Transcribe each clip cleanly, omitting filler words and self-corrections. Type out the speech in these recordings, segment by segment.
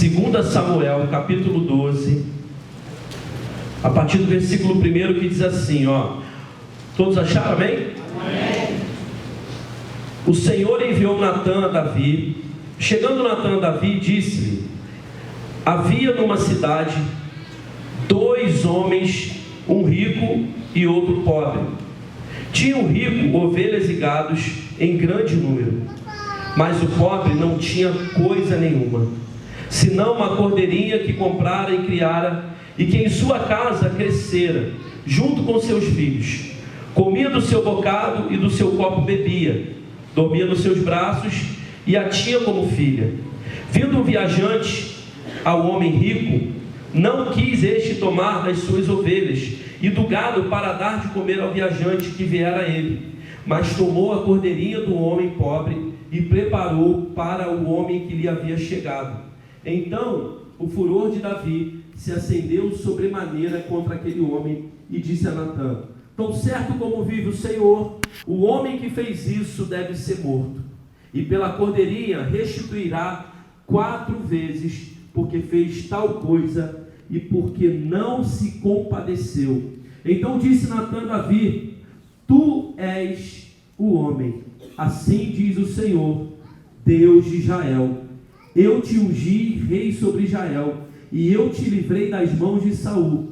2 Samuel, capítulo 12, a partir do versículo 1, que diz assim, todos acharam, amém? Amém. O Senhor enviou Natã a Davi. Chegando Natã a Davi, disse-lhe: havia numa cidade 2 homens, um rico e outro pobre. Tinha o rico ovelhas e gados em grande número, mas o pobre não tinha coisa nenhuma, senão uma cordeirinha que comprara e criara, e que em sua casa crescera, junto com seus filhos. Comia do seu bocado e do seu copo bebia, dormia nos seus braços e a tinha como filha. Vindo um viajante ao homem rico, não quis este tomar das suas ovelhas e do gado para dar de comer ao viajante que viera a ele, mas tomou a cordeirinha do homem pobre e preparou para o homem que lhe havia chegado. Então o furor de Davi se acendeu sobremaneira contra aquele homem e disse a Natã: tão certo como vive o Senhor, o homem que fez isso deve ser morto, e pela cordeirinha restituirá 4 vezes, porque fez tal coisa e porque não se compadeceu. Então disse Natã a Davi: tu és o homem, assim diz o Senhor, Deus de Israel: eu te ungi rei sobre Israel, e eu te livrei das mãos de Saul.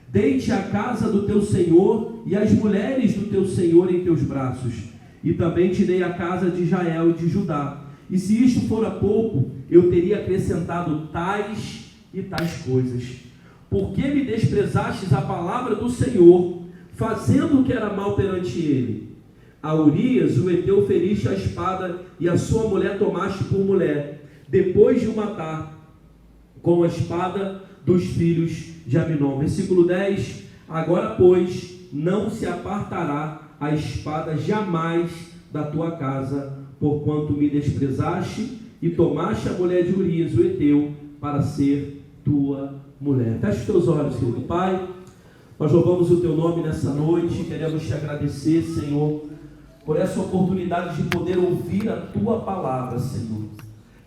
Deite a casa do teu senhor e as mulheres do teu senhor em teus braços, e também te dei a casa de Israel e de Judá. E se isto fora pouco, eu teria acrescentado tais e tais coisas. Por que me desprezastes a palavra do Senhor, fazendo o que era mal perante ele? A Urias, o heteu, feriste a espada, e a sua mulher tomaste por mulher, depois de o matar com a espada dos filhos de Aminon. Versículo 10: agora, pois, não se apartará a espada jamais da tua casa, porquanto me desprezaste e tomaste a mulher de Urias, o heteu, para ser tua mulher. Feche os teus olhos, querido Pai. Nós louvamos o teu nome nessa noite, queremos te agradecer, Senhor, por essa oportunidade de poder ouvir a tua palavra, Senhor.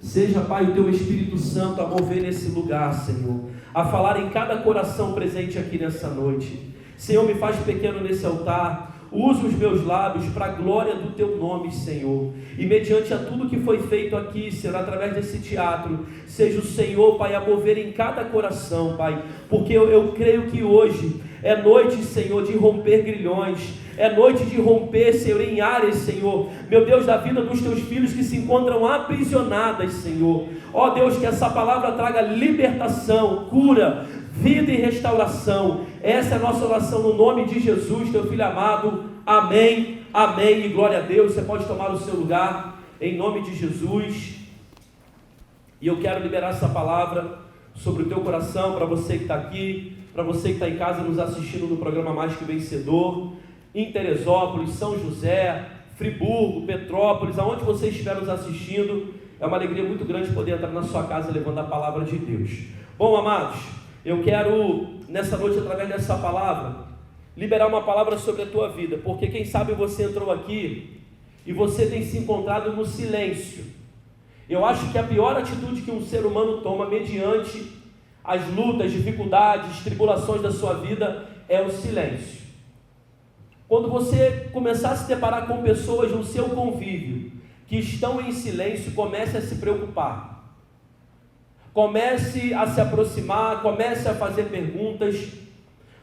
Seja, Pai, o teu Espírito Santo a mover nesse lugar, Senhor, a falar em cada coração presente aqui nessa noite. Senhor, me faz pequeno nesse altar, usa os meus lábios para a glória do teu nome, Senhor, e mediante a tudo que foi feito aqui, Senhor, através desse teatro, seja o Senhor, Pai, a mover em cada coração, Pai, porque eu creio que hoje é noite, Senhor, de romper grilhões, é noite de romper, Senhor, em áreas, Senhor, meu Deus, da vida dos teus filhos que se encontram aprisionadas, Senhor. Ó Deus, que essa palavra traga libertação, cura, vida e restauração. Essa é a nossa oração no nome de Jesus, teu Filho amado. Amém, amém e glória a Deus. Você pode tomar o seu lugar em nome de Jesus. E eu quero liberar essa palavra sobre o teu coração, para você que está aqui, para você que está em casa nos assistindo no programa Mais Que Vencedor, em Teresópolis, São José, Friburgo, Petrópolis, aonde você estiver nos assistindo. É uma alegria muito grande poder entrar na sua casa levando a palavra de Deus. Bom, amados, eu quero nessa noite, através dessa palavra, liberar uma palavra sobre a tua vida, porque quem sabe você entrou aqui e você tem se encontrado no silêncio. Eu acho que a pior atitude que um ser humano toma mediante as lutas, dificuldades, tribulações da sua vida é o silêncio. Quando você começar a se deparar com pessoas no seu convívio que estão em silêncio, comece a se preocupar, comece a se aproximar, comece a fazer perguntas,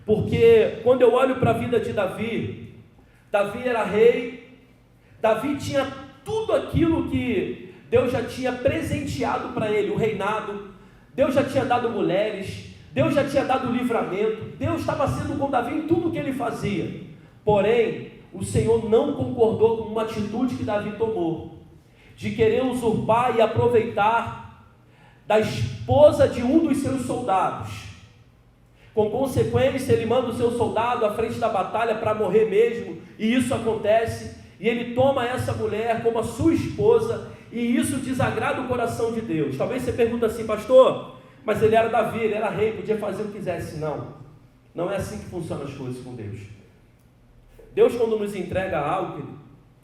porque quando eu olho para a vida de Davi, Davi era rei, Davi tinha tudo aquilo que Deus já tinha presenteado para ele, o reinado, Deus já tinha dado mulheres, Deus já tinha dado livramento, Deus estava sendo com Davi em tudo que ele fazia. Porém, o Senhor não concordou com uma atitude que Davi tomou, de querer usurpar e aproveitar da esposa de um dos seus soldados. Com consequência, ele manda o seu soldado à frente da batalha para morrer mesmo, e isso acontece, e ele toma essa mulher como a sua esposa, e isso desagrada o coração de Deus. Talvez você pergunte assim: pastor, mas ele era Davi, ele era rei, podia fazer o que quisesse. Não é assim que funcionam as coisas com Deus. Deus, quando nos entrega algo,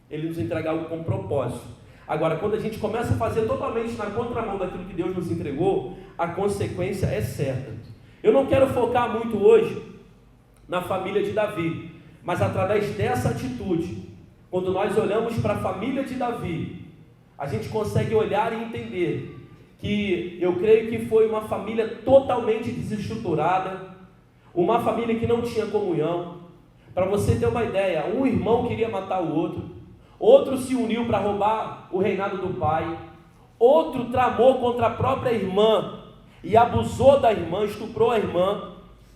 Ele nos entrega algo com propósito. Agora, quando a gente começa a fazer totalmente na contramão daquilo que Deus nos entregou, a consequência é certa. Eu não quero focar muito hoje na família de Davi, mas através dessa atitude, quando nós olhamos para a família de Davi, a gente consegue olhar e entender que eu creio que foi uma família totalmente desestruturada, uma família que não tinha comunhão. Para você ter uma ideia, um irmão queria matar o outro se uniu para roubar o reinado do pai, outro tramou contra a própria irmã e abusou da irmã, estuprou a irmã.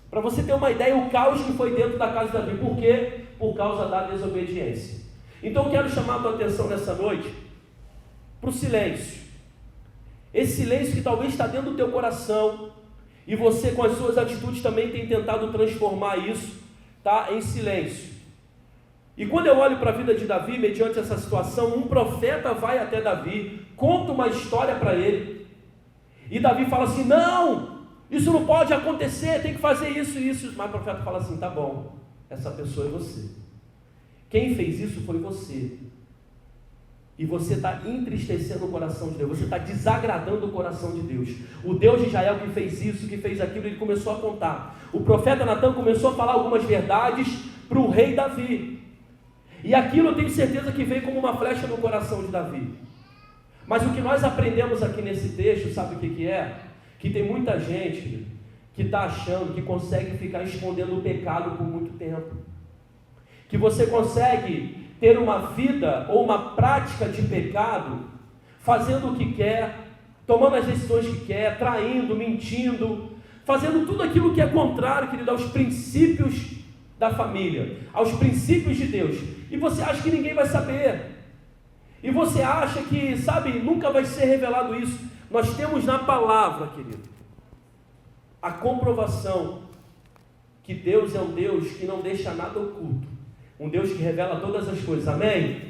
Para você ter uma ideia, o caos que foi dentro da casa de Davi. Por quê? Por causa da desobediência. Então eu quero chamar a tua atenção nessa noite para o silêncio. Esse silêncio que talvez está dentro do teu coração, e você com as suas atitudes também tem tentado transformar isso, tá, em silêncio. E quando eu olho para a vida de Davi, mediante essa situação, um profeta vai até Davi, conta uma história para ele, e Davi fala assim: não, isso não pode acontecer, tem que fazer isso e isso. Mas o profeta fala assim: tá bom, essa pessoa é você, quem fez isso foi você, e você está entristecendo o coração de Deus, você está desagradando o coração de Deus. O Deus de Israel que fez isso, que fez aquilo, ele começou a contar. O profeta Natan começou a falar algumas verdades para o rei Davi, e aquilo eu tenho certeza que veio como uma flecha no coração de Davi. Mas o que nós aprendemos aqui nesse texto, sabe o que é? Que tem muita gente que está achando que consegue ficar escondendo o pecado por muito tempo, que você consegue ter uma vida ou uma prática de pecado, fazendo o que quer, tomando as decisões que quer, traindo, mentindo, fazendo tudo aquilo que é contrário, querido, aos princípios da família, aos princípios de Deus, e você acha que ninguém vai saber, e você acha que, sabe, nunca vai ser revelado isso. Nós temos na palavra, querido, a comprovação que Deus é um Deus que não deixa nada oculto, um Deus que revela todas as coisas, amém?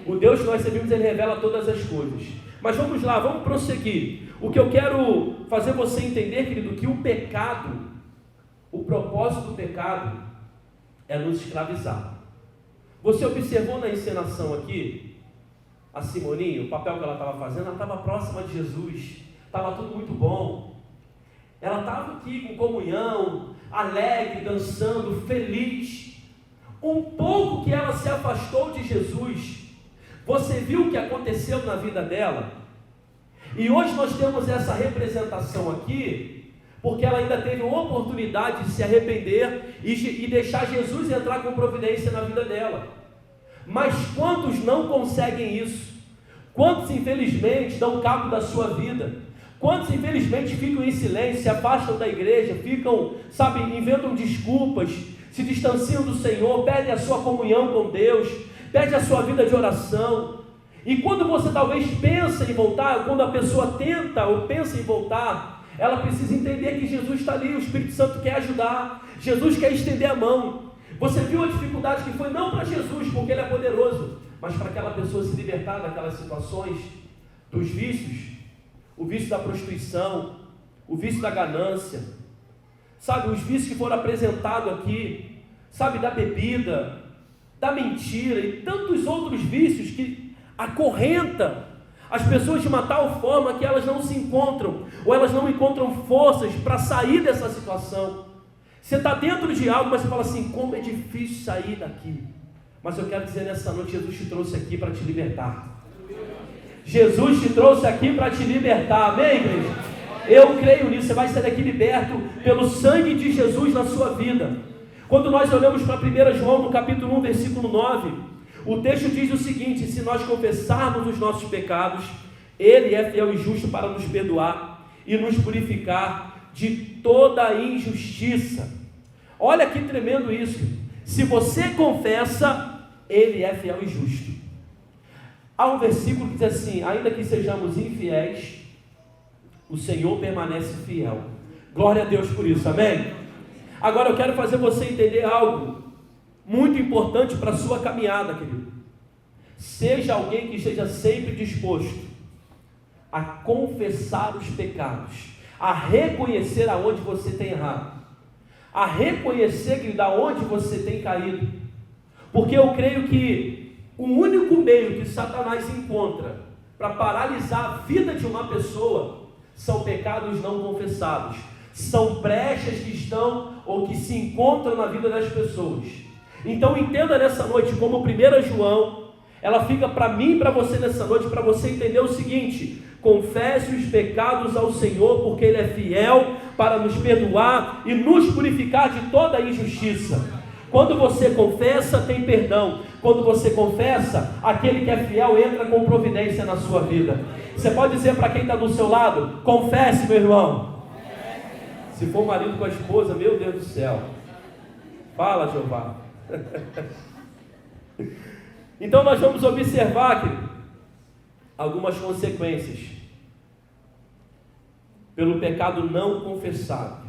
O Deus que nós servimos, ele revela todas as coisas. Mas vamos lá, vamos prosseguir. O que eu quero fazer você entender, querido, que o pecado, o propósito do pecado é nos escravizar. Você observou na encenação aqui, a Simoninha, o papel que ela estava fazendo, ela estava próxima de Jesus, estava tudo muito bom, ela estava aqui com comunhão, alegre, dançando, feliz. Um pouco que ela se afastou de Jesus, você viu o que aconteceu na vida dela? E hoje nós temos essa representação aqui, porque ela ainda teve uma oportunidade de se arrepender e deixar Jesus entrar com providência na vida dela. Mas quantos não conseguem isso? Quantos infelizmente dão cabo da sua vida? Quantos infelizmente ficam em silêncio, se afastam da igreja, ficam, sabe, inventam desculpas, se distanciam do Senhor, perdem a sua comunhão com Deus, perdem a sua vida de oração. E quando você talvez pensa em voltar, quando a pessoa tenta ou pensa em voltar, ela precisa entender que Jesus está ali, o Espírito Santo quer ajudar, Jesus quer estender a mão. Você viu a dificuldade que foi não para Jesus, porque Ele é poderoso, mas para aquela pessoa se libertar daquelas situações, dos vícios, o vício da prostituição, o vício da ganância, sabe, os vícios que foram apresentados aqui, sabe, da bebida, da mentira e tantos outros vícios que acorrenta as pessoas de uma tal forma que elas não se encontram, ou elas não encontram forças para sair dessa situação. Você está dentro de algo, mas você fala assim: como é difícil sair daqui. Mas eu quero dizer nessa noite, Jesus te trouxe aqui para te libertar. Jesus te trouxe aqui para te libertar, amém, igreja? Eu creio nisso, você vai sair daqui liberto pelo sangue de Jesus na sua vida. Quando nós olhamos para 1 João, no capítulo 1, versículo 9, o texto diz o seguinte: se nós confessarmos os nossos pecados, Ele é fiel e justo para nos perdoar e nos purificar de toda a injustiça. Olha que tremendo isso. Se você confessa, Ele é fiel e justo. Há um versículo que diz assim: ainda que sejamos infiéis, o Senhor permanece fiel. Glória a Deus por isso, amém? Agora eu quero fazer você entender algo muito importante para a sua caminhada, querido. Seja alguém que esteja sempre disposto a confessar os pecados, a reconhecer aonde você tem errado, a reconhecer, querido, aonde você tem caído, porque eu creio que o único meio que Satanás encontra para paralisar a vida de uma pessoa são pecados não confessados. São brechas que estão ou que se encontram na vida das pessoas. Então entenda nessa noite como 1 João, ela fica para mim e para você nessa noite, para você entender o seguinte: confesse os pecados ao Senhor, porque Ele é fiel para nos perdoar e nos purificar de toda injustiça. Quando você confessa, tem perdão. Quando você confessa, aquele que é fiel entra com providência na sua vida. Você pode dizer para quem está do seu lado: confesse, meu irmão. Se for o marido com a esposa, meu Deus do céu. Fala, Jeová. Então nós vamos observar, querido, algumas consequências pelo pecado não confessado.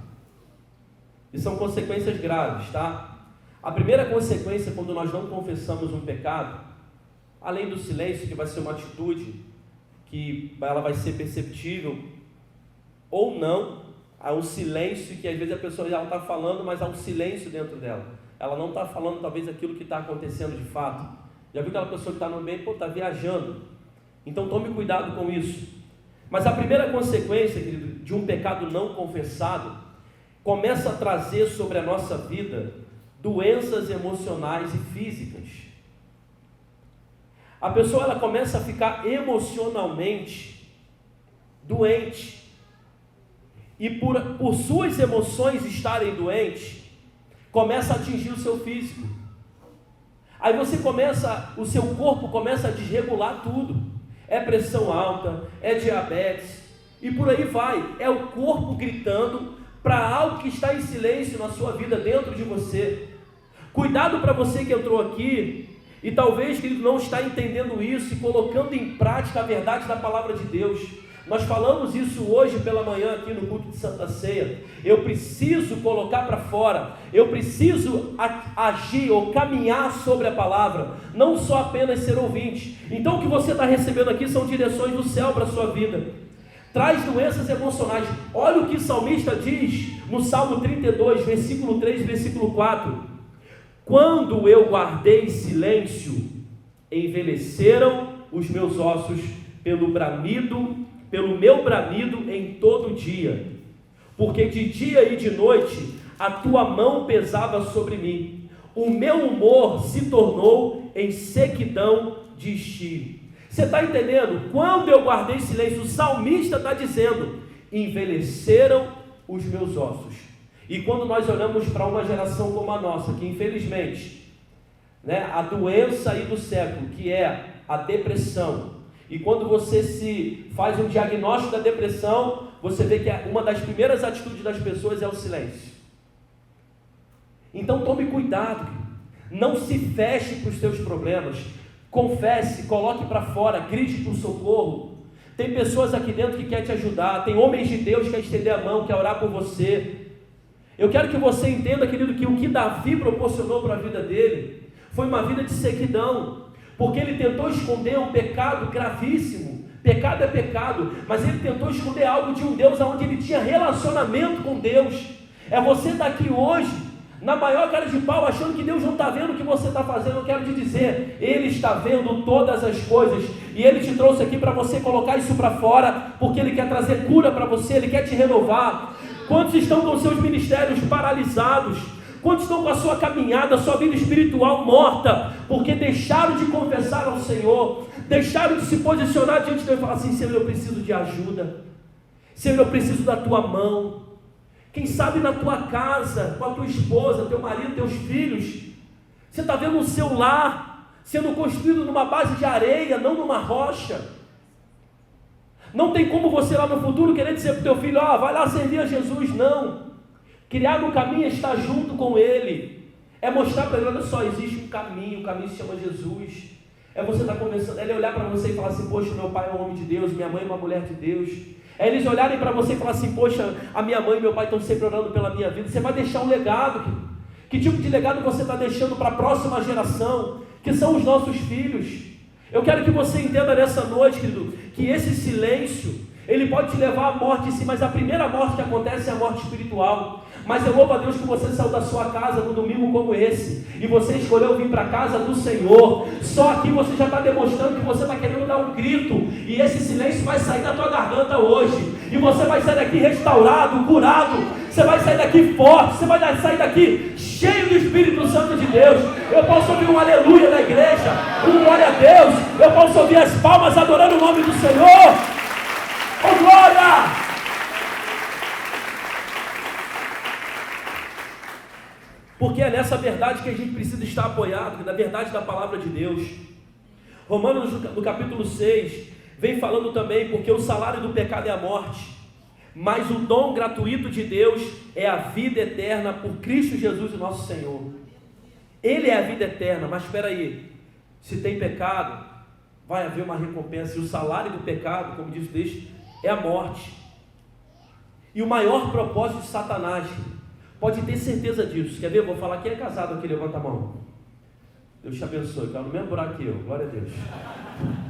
E são consequências graves, tá? A primeira consequência quando nós não confessamos um pecado, além do silêncio, que vai ser uma atitude que ela vai ser perceptível ou não, há um silêncio que às vezes a pessoa já está falando, mas há um silêncio dentro dela. Ela não está falando talvez aquilo que está acontecendo de fato. Já viu aquela pessoa que está no ambiente, está viajando? Então tome cuidado com isso. Mas a primeira consequência, querido, de um pecado não confessado, começa a trazer sobre a nossa vida doenças emocionais e físicas. A pessoa ela começa a ficar emocionalmente doente. E por suas emoções estarem doentes, começa a atingir o seu físico. Aí o seu corpo começa a desregular tudo. É pressão alta, é diabetes, e por aí vai. É o corpo gritando para algo que está em silêncio na sua vida, dentro de você. Cuidado para você que entrou aqui e talvez, querido, não está entendendo isso e colocando em prática a verdade da palavra de Deus. Nós falamos isso hoje pela manhã aqui no culto de Santa Ceia. Eu preciso colocar para fora, eu preciso agir ou caminhar sobre a palavra, não só apenas ser ouvinte. Então o que você está recebendo aqui são direções do céu para a sua vida. Traz doenças emocionais. Olha o que o salmista diz no Salmo 32, versículo 3 e versículo 4. Quando eu guardei silêncio, envelheceram os meus ossos pelo meu bramido em todo dia, porque de dia e de noite a tua mão pesava sobre mim, o meu humor se tornou em sequidão de estio. Você está entendendo? Quando eu guardei silêncio, o salmista está dizendo: envelheceram os meus ossos. E quando nós olhamos para uma geração como a nossa, que infelizmente, a doença aí do século, que é a depressão, e quando você se faz um diagnóstico da depressão, você vê que uma das primeiras atitudes das pessoas é o silêncio. Então tome cuidado, não se feche para os seus problemas, confesse, coloque para fora, grite por socorro. Tem pessoas aqui dentro que querem te ajudar, tem homens de Deus que querem estender a mão, querem orar por você. Eu quero que você entenda, querido, que o que Davi proporcionou para a vida dele foi uma vida de sequidão. Porque ele tentou esconder um pecado gravíssimo. Pecado é pecado, mas ele tentou esconder algo de um Deus onde ele tinha relacionamento com Deus. É você estar aqui hoje, na maior cara de pau, achando que Deus não está vendo o que você está fazendo. Eu quero te dizer, Ele está vendo todas as coisas, e Ele te trouxe aqui para você colocar isso para fora, porque Ele quer trazer cura para você, Ele quer te renovar. Quantos estão com seus ministérios paralisados? Quantos estão com a sua caminhada, a sua vida espiritual morta, porque deixaram de confessar ao Senhor, deixaram de se posicionar diante de Deus e falar assim: Senhor, eu preciso de ajuda, Senhor, eu preciso da tua mão. Quem sabe na tua casa, com a tua esposa, teu marido, teus filhos, você está vendo o seu lar sendo construído numa base de areia, não numa rocha. Não tem como você lá no futuro querer dizer para o teu filho: vai lá servir a Jesus. Não. Criar um caminho é estar junto com Ele, é mostrar para Ele: olha só, existe um caminho, o caminho se chama Jesus. É você estar conversando, Ele olhar para você e falar assim: poxa, meu pai é um homem de Deus, minha mãe é uma mulher de Deus. É eles olharem para você e falar assim: poxa, a minha mãe e meu pai estão sempre orando pela minha vida. Você vai deixar um legado. Que tipo de legado você está deixando para a próxima geração, que são os nossos filhos? Eu quero que você entenda nessa noite, querido, que esse silêncio, ele pode te levar à morte sim, mas a primeira morte que acontece é a morte espiritual. Mas eu louvo a Deus que você saiu da sua casa num domingo como esse, e você escolheu vir para a casa do Senhor. Só aqui você já está demonstrando que você está querendo dar um grito, e esse silêncio vai sair da tua garganta hoje, e você vai sair daqui restaurado, curado, você vai sair daqui forte, você vai sair daqui cheio do Espírito Santo de Deus. Eu posso ouvir um aleluia da igreja, um glória a Deus, eu posso ouvir as palmas adorando o nome do Senhor. Oh glória! Porque é nessa verdade que a gente precisa estar apoiado, na verdade da palavra de Deus. Romanos no capítulo 6, vem falando também, porque o salário do pecado é a morte, mas o dom gratuito de Deus é a vida eterna por Cristo Jesus, o nosso Senhor. Ele é a vida eterna, mas espera aí, se tem pecado, vai haver uma recompensa, e o salário do pecado, como diz o texto, é a morte. E o maior propósito de Satanás, pode ter certeza disso. Quer ver? Eu vou falar quem é casado aqui, levanta a mão. Deus te abençoe, está no mesmo buraco que eu, glória a Deus.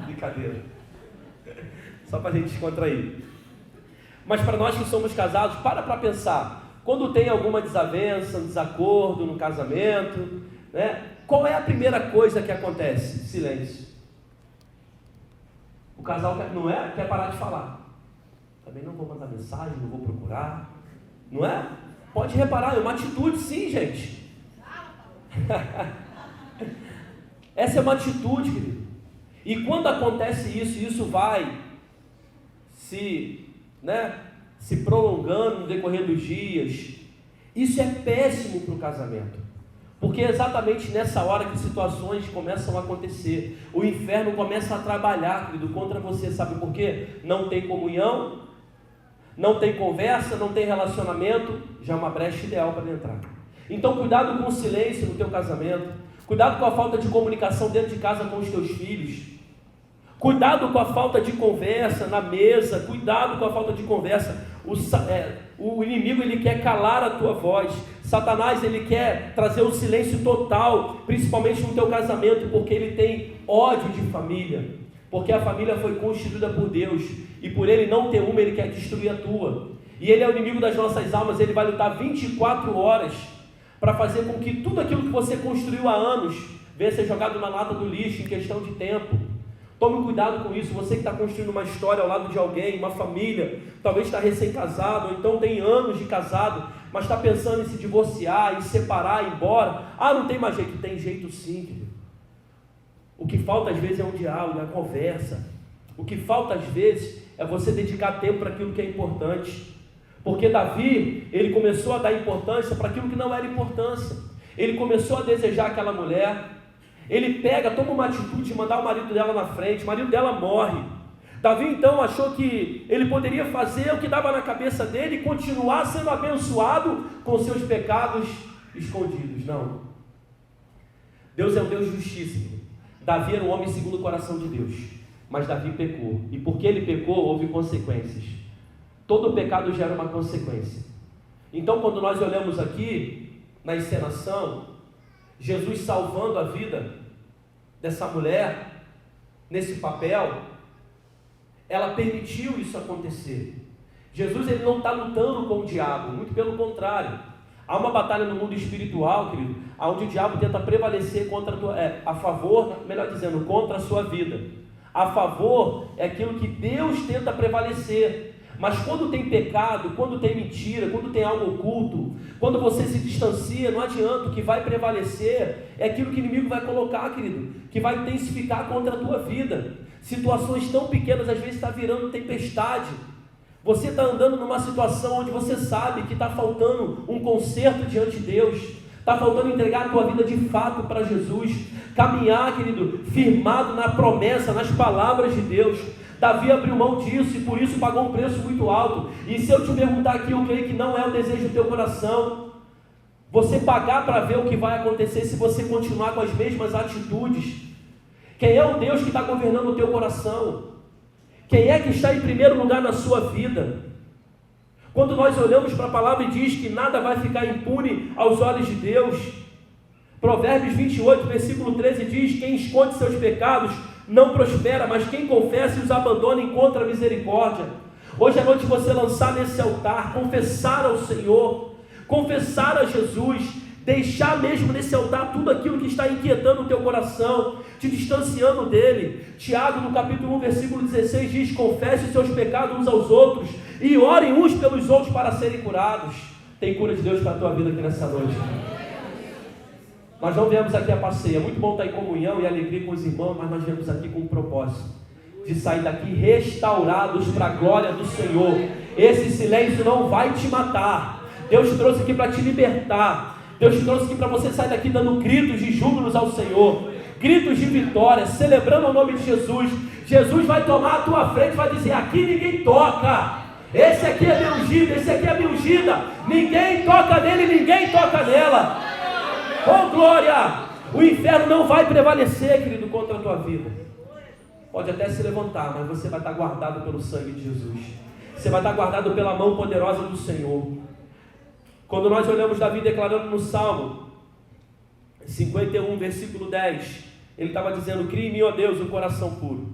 Brincadeira. Só para a gente descontrair. Mas para nós que somos casados, para pensar. Quando tem alguma desavença, um desacordo no casamento, né? Qual é a primeira coisa que acontece? Silêncio. O casal quer parar de falar. Também não vou mandar mensagem, não vou procurar. Não é? Pode reparar, é uma atitude sim, gente. Essa é uma atitude, querido. E quando acontece isso, isso vai se prolongando no decorrer dos dias. Isso é péssimo para o casamento. Porque é exatamente nessa hora que situações começam a acontecer. O inferno começa a trabalhar, querido, contra você. Sabe por quê? Não tem comunhão, não tem conversa, não tem relacionamento, já é uma brecha ideal para entrar. Então cuidado com o silêncio no teu casamento, cuidado com a falta de comunicação dentro de casa com os teus filhos, cuidado com a falta de conversa na mesa, cuidado com a falta de conversa. O inimigo, ele quer calar a tua voz. Satanás, ele quer trazer o silêncio total, principalmente no teu casamento, porque ele tem ódio de família, porque a família foi constituída por Deus, e por ele não ter uma, ele quer destruir a tua. E ele é o inimigo das nossas almas. Ele vai lutar 24 horas para fazer com que tudo aquilo que você construiu há anos venha ser jogado na lata do lixo em questão de tempo. Tome cuidado com isso. Você que está construindo uma história ao lado de alguém, uma família, talvez está recém-casado, ou então tem anos de casado, mas está pensando em se divorciar, em separar, ir embora. Não tem mais jeito. Tem jeito sim, querido. O que falta às vezes é um diálogo, é a conversa. O que falta às vezes é você dedicar tempo para aquilo que é importante. Porque Davi, ele começou a dar importância para aquilo que não era importância. Ele começou a desejar aquela mulher. Ele toma uma atitude de mandar o marido dela na frente, o marido dela morre. Davi então achou que ele poderia fazer o que dava na cabeça dele e continuar sendo abençoado com seus pecados escondidos. Não. Deus é um Deus de justiça. Davi era um homem segundo o coração de Deus, mas Davi pecou. E porque ele pecou, houve consequências. Todo pecado gera uma consequência. Então, quando nós olhamos aqui na encenação, Jesus salvando a vida dessa mulher, nesse papel, ela permitiu isso acontecer. Jesus, ele não está lutando com o diabo, muito pelo contrário. Há uma batalha no mundo espiritual, querido, onde o diabo tenta prevalecer contra a favor, melhor dizendo, contra a sua vida. A favor é aquilo que Deus tenta prevalecer. Mas quando tem pecado, quando tem mentira, quando tem algo oculto, quando você se distancia, não adianta, o que vai prevalecer é aquilo que o inimigo vai colocar, querido, que vai intensificar contra a tua vida. Situações tão pequenas, às vezes está virando tempestade. Você está andando numa situação onde você sabe que está faltando um conserto diante de Deus, está faltando entregar a tua vida de fato para Jesus, caminhar, querido, firmado na promessa, nas palavras de Deus. Davi abriu mão disso e por isso pagou um preço muito alto. E se eu te perguntar aqui, eu creio que não é o desejo do teu coração, você pagar para ver o que vai acontecer se você continuar com as mesmas atitudes. Quem é o Deus que está governando o teu coração? Quem é que está em primeiro lugar na sua vida? Quando nós olhamos para a palavra e diz que nada vai ficar impune aos olhos de Deus, Provérbios 28, versículo 13 diz: quem esconde seus pecados não prospera, mas quem confessa e os abandona encontra misericórdia. Hoje à noite você lançar nesse altar, confessar ao Senhor, confessar a Jesus, deixar mesmo nesse altar tudo aquilo que está inquietando o teu coração, te distanciando dele. Tiago, no capítulo 1, versículo 16, diz: confesse os seus pecados uns aos outros e orem uns pelos outros para serem curados. Tem cura de Deus para a tua vida aqui nessa noite. Nós não viemos aqui a passeio. É muito bom estar em comunhão e alegria com os irmãos, mas nós viemos aqui com um propósito de sair daqui restaurados para a glória do Senhor. Esse silêncio não vai te matar. Deus trouxe aqui para te libertar. Deus trouxe aqui para você sair daqui dando gritos de júbilos ao Senhor, gritos de vitória, celebrando o nome de Jesus. Jesus vai tomar a tua frente e vai dizer: aqui ninguém toca. Esse aqui é meu ungido, esse aqui é minha ungida. Ninguém toca nele, ninguém toca nela. Oh glória! O inferno não vai prevalecer, querido, contra a tua vida. Pode até se levantar, mas você vai estar guardado pelo sangue de Jesus. Você vai estar guardado pela mão poderosa do Senhor. Quando nós olhamos Davi declarando no Salmo 51, versículo 10, ele estava dizendo: cria em mim, ó Deus, um coração puro,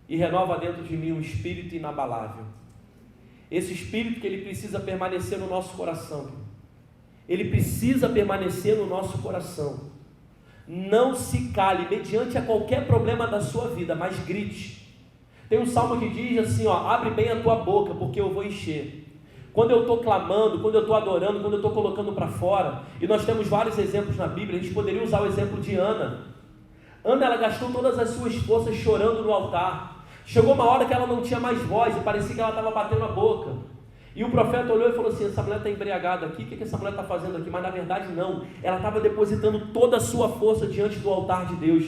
e renova dentro de mim um espírito inabalável. Esse espírito que ele precisa permanecer no nosso coração. Ele precisa permanecer no nosso coração. Não se cale mediante a qualquer problema da sua vida, mas grite. Tem um salmo que diz assim, ó: abre bem a tua boca, porque eu vou encher. Quando eu estou clamando, quando eu estou adorando, quando eu estou colocando para fora, e nós temos vários exemplos na Bíblia, a gente poderia usar o exemplo de Ana. Ana, ela gastou todas as suas forças chorando no altar. Chegou uma hora que ela não tinha mais voz, e parecia que ela estava batendo a boca. E o profeta olhou e falou assim: essa mulher está embriagada aqui, o que essa mulher está fazendo aqui? Mas na verdade não, ela estava depositando toda a sua força diante do altar de Deus,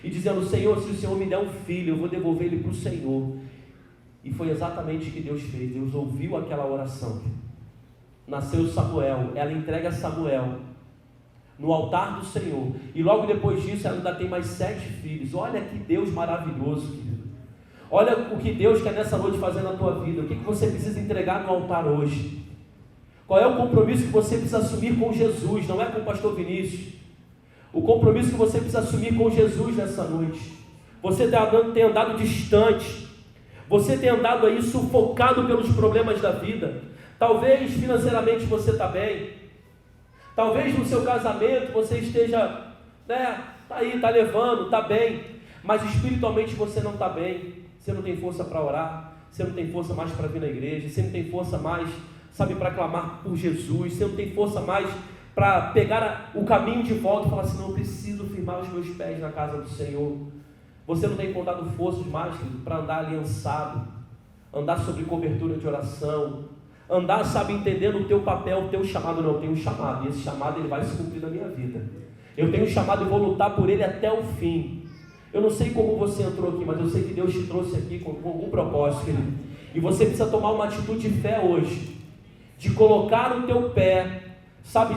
e dizendo: Senhor, se o Senhor me der um filho, eu vou devolver ele para o Senhor. E foi exatamente o que Deus fez. Deus ouviu aquela oração. Nasceu Samuel, ela entrega Samuel no altar do Senhor, e logo depois disso ela ainda tem mais 7 filhos. Olha que Deus maravilhoso, querido. Olha o que Deus quer nessa noite fazer na tua vida. O que você precisa entregar no altar hoje? Qual é o compromisso que você precisa assumir com Jesus? Não é com o pastor Vinícius. O compromisso que você precisa assumir com Jesus nessa noite. Você tem andado distante. Você tem andado aí sufocado pelos problemas da vida. Talvez financeiramente você está bem. Talvez no seu casamento você esteja, está aí, está levando, está bem. Mas espiritualmente você não está bem. Você não tem força para orar. Você não tem força mais para vir na igreja. Você não tem força mais, para clamar por Jesus. Você não tem força mais para pegar o caminho de volta e falar assim: não, eu preciso firmar os meus pés na casa do Senhor. Você não tem encontrado forças mais, querido, para andar aliançado, andar sobre cobertura de oração, andar, entendendo o teu papel, o teu chamado. Não, eu tenho um chamado, e esse chamado ele vai se cumprir na minha vida. Eu tenho um chamado e vou lutar por ele até o fim. Eu não sei como você entrou aqui, mas eu sei que Deus te trouxe aqui com algum propósito, querido. E você precisa tomar uma atitude de fé hoje, de colocar o teu pé,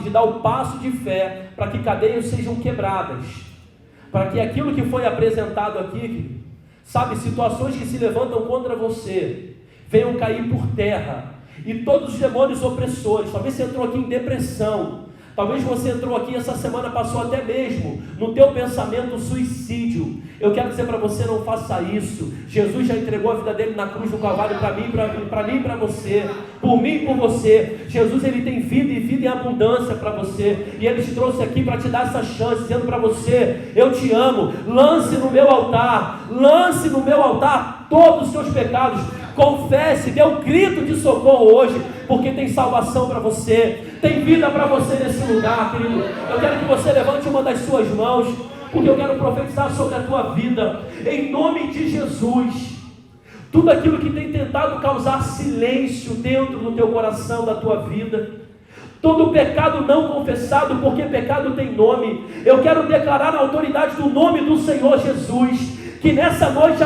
de dar o passo de fé, para que cadeias sejam quebradas, para que aquilo que foi apresentado aqui, situações que se levantam contra você, venham cair por terra, e todos os demônios opressores. Talvez você entrou aqui em depressão, talvez você entrou aqui essa semana, passou até mesmo no teu pensamento suicídio. Eu quero dizer para você: não faça isso. Jesus já entregou a vida dele na cruz do Calvário para mim e para você, por mim e por você. Jesus, ele tem vida e vida em abundância para você, e ele te trouxe aqui para te dar essa chance, dizendo para você: eu te amo. Lance no meu altar todos os seus pecados. Confesse, dê um grito de socorro hoje, porque tem salvação para você, tem vida para você nesse lugar, querido. Eu quero que você levante uma das suas mãos, porque eu quero profetizar sobre a tua vida, em nome de Jesus. Tudo aquilo que tem tentado causar silêncio dentro do teu coração, da tua vida, todo pecado não confessado, porque pecado tem nome, eu quero declarar na autoridade do nome do Senhor Jesus, que nessa noite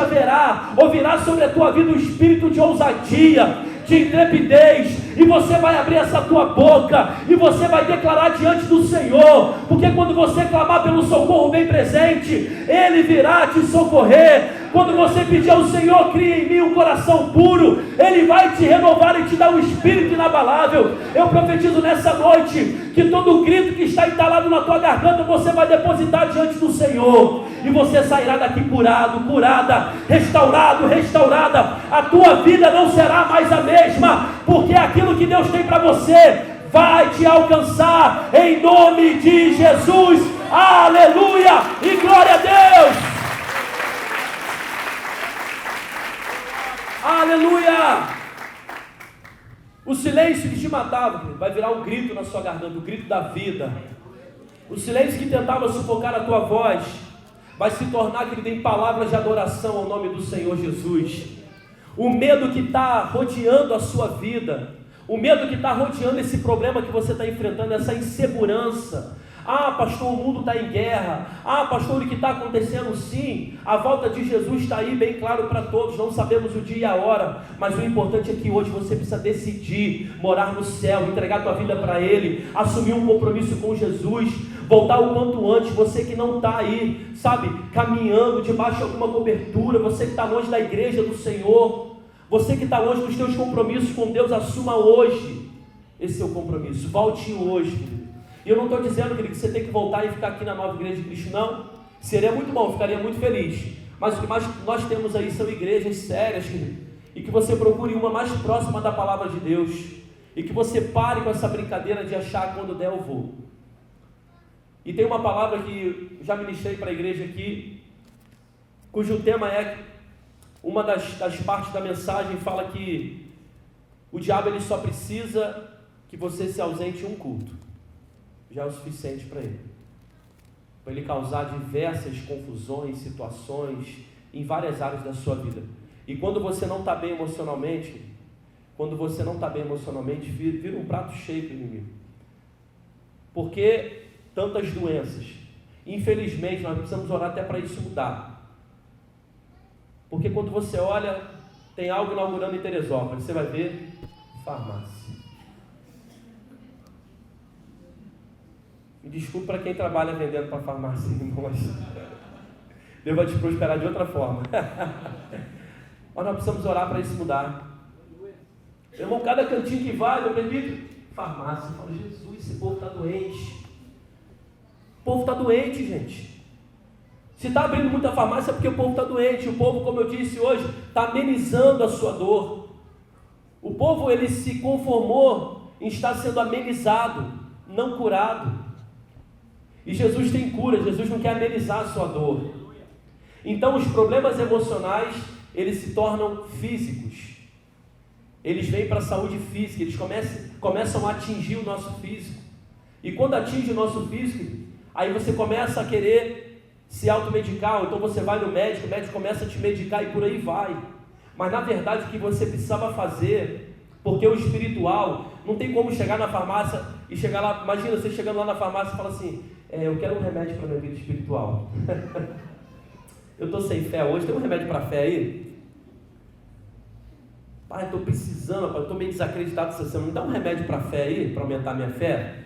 ouvirá sobre a tua vida um espírito de ousadia, de intrepidez, e você vai abrir essa tua boca, e você vai declarar diante do Senhor, porque quando você clamar pelo socorro bem presente, Ele virá te socorrer. Quando você pedir ao Senhor: cria em mim um coração puro, Ele vai te renovar e te dar um espírito inabalável. Eu profetizo nessa noite que todo grito que está entalado na tua garganta, você vai depositar diante do Senhor, e você sairá daqui curado, curada, restaurado, restaurada. A tua vida não será mais a mesma, porque aquilo que Deus tem para você vai te alcançar, em nome de Jesus. Aleluia e glória a Deus. Aleluia. O silêncio que te matava vai virar um grito na sua garganta, o grito da vida. O silêncio que tentava sufocar a tua voz vai se tornar, querido, em palavras de adoração ao nome do Senhor Jesus. O medo que está rodeando a sua vida, o medo que está rodeando esse problema que você está enfrentando, essa insegurança. Ah, pastor, o mundo está em guerra. Ah, pastor, o que está acontecendo? Sim, a volta de Jesus está aí bem claro para todos. Não sabemos o dia e a hora, mas o importante é que hoje você precisa decidir morar no céu, entregar a tua vida para Ele, assumir um compromisso com Jesus, voltar o quanto antes. Você que não está aí, sabe, caminhando debaixo de alguma cobertura, você que está longe da igreja do Senhor, você que está longe dos teus compromissos com Deus, assuma hoje esse seu compromisso. Volte hoje, querido. E eu não estou dizendo, querido, que você tem que voltar e ficar aqui na Nova Igreja de Cristo, não. Seria muito bom, ficaria muito feliz. Mas o que mais nós temos aí são igrejas sérias, querido. E que você procure uma mais próxima da palavra de Deus. E que você pare com essa brincadeira de achar quando der eu vou. E tem uma palavra que já ministrei para a igreja aqui, cujo tema é, uma das partes da mensagem fala que o diabo ele só precisa que você se ausente em um culto. Já é o suficiente para ele causar diversas confusões, situações em várias áreas da sua vida. E quando você não está bem emocionalmente, vira um prato cheio para o inimigo. Porque tantas doenças, infelizmente nós precisamos orar até para isso mudar. Porque quando você olha, tem algo inaugurando em Teresópolis, você vai ver farmácia. Me desculpe para quem trabalha vendendo para farmácia, mas Deus vai te prosperar de outra forma. Mas nós precisamos orar para isso mudar. Meu irmão, cada cantinho que vai, eu acredito, farmácia, eu falo, Jesus, esse povo está doente. O povo está doente, gente. Se está abrindo muita farmácia é porque o povo está doente. O povo, como eu disse hoje, está amenizando a sua dor. O povo, ele se conformou em estar sendo amenizado, não curado. E Jesus tem cura, Jesus não quer amenizar a sua dor. Então os problemas emocionais, eles se tornam físicos. Eles vêm para a saúde física, eles começam a atingir o nosso físico. E quando atinge o nosso físico, aí você começa a querer se automedicar, ou então você vai no médico, o médico começa a te medicar e por aí vai. Mas na verdade o que você precisava fazer, porque o espiritual, não tem como chegar na farmácia e chegar lá, imagina você chegando lá na farmácia e fala assim, eu quero um remédio para a minha vida espiritual. Eu estou sem fé hoje, tem um remédio para a fé aí? Pai, estou precisando, pai, eu estou meio desacreditado essa semana, me dá um remédio para a fé aí, para aumentar a minha fé?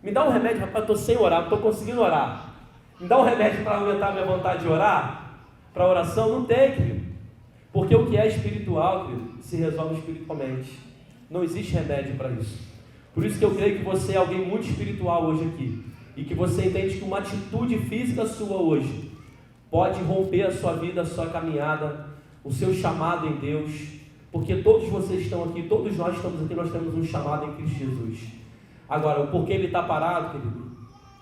Me dá um remédio, rapaz, eu estou sem orar, não estou conseguindo orar. Me dá um remédio para aumentar a minha vontade de orar? Para oração? Não tem, querido. Porque o que é espiritual, querido, se resolve espiritualmente. Não existe remédio para isso. Por isso que eu creio que você é alguém muito espiritual hoje aqui. E que você entende que uma atitude física sua hoje pode romper a sua vida, a sua caminhada, o seu chamado em Deus. Porque todos vocês estão aqui, todos nós estamos aqui, nós temos um chamado em Cristo Jesus. Agora, o porquê ele está parado, querido?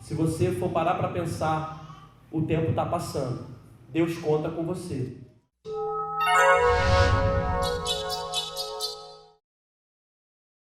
Se você for parar para pensar, o tempo está passando. Deus conta com você.